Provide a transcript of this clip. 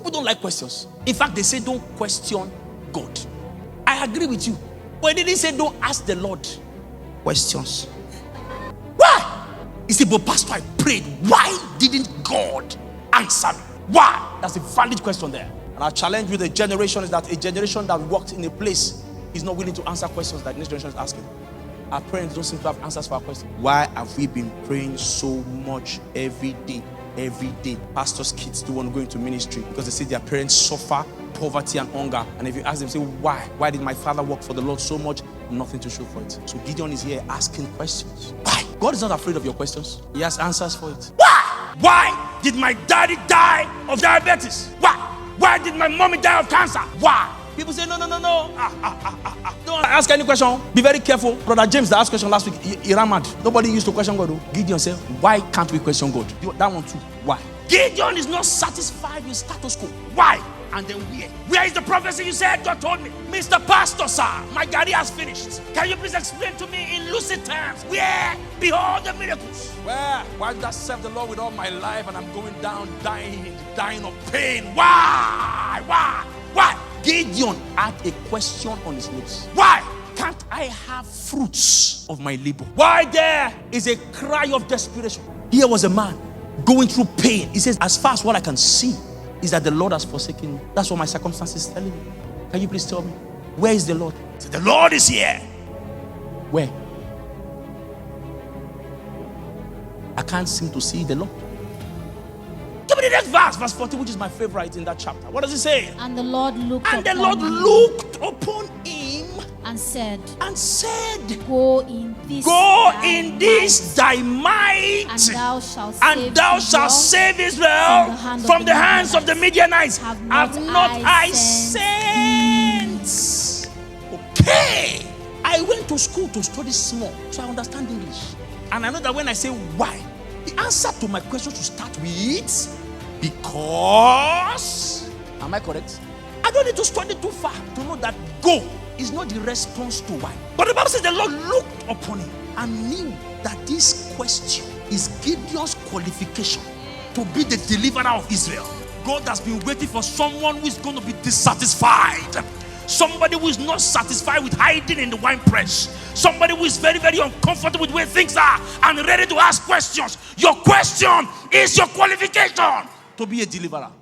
People don't like questions. In fact, they say don't question God. I agree with you. But they didn't say don't ask the Lord questions. Why? He said, but pastor, I prayed. Why didn't God answer me? Why? That's a valid question there. And our challenge with the generation is that a generation that walked in a place is not willing to answer questions that this generation is asking. Our parents don't seem to have answers for our questions. Why have we been praying so much every day? Every day, pastors' kids don't want to go into ministry because they say their parents suffer poverty and hunger. And if you ask them, say, why? Why did my father work for the Lord so much? Nothing to show for it. So Gideon is here asking questions. Why? God is not afraid of your questions. He has answers for it. Why? Why did my daddy die of diabetes? Why? Why did my mommy die of cancer? Why? People say, no. Don't ask any question. Be very careful. Brother James that asked question last week, he ran mad. Nobody used to question God. Gideon said, why can't we question God? That one too. Why? Gideon is not satisfied with status quo. Why? And then where? Where is the prophecy you said? God told me. Mr. Pastor, sir, my garden has finished. Can you please explain to me in lucid terms? Where? Behold the miracles. Where? Why did I serve the Lord with all my life and I'm going down dying of pain? Why? Why? Gideon had a question on his lips. Why can't I have fruits of my labor? Why there is a cry of desperation? Here was a man going through pain. He says, as far as what I can see is that the Lord has forsaken me. That's what my circumstances is telling me. Can you please tell me, where is the Lord? So the Lord is here. Where? I can't seem to see the Lord. Give me the next verse 40, which is my favorite in that chapter. What does it say? And the Lord looked upon him and said, Go in this thy might, and thou shalt save Israel from the hands of the Midianites. Have not I sent? Okay. I went to school to study small, so I understand English. And I know that when I say why, the answer to my question should start with because. Am I correct? I don't need to study too far to know that go is not the response to why. But the Bible says the Lord looked upon him and knew that this question is Gideon's qualification to be the deliverer of Israel. God has been waiting for someone who is going to be dissatisfied. Somebody who is not satisfied with hiding in the wine press. Somebody who is very, very uncomfortable with where things are and ready to ask questions. Your question is your qualification to be a deliverer.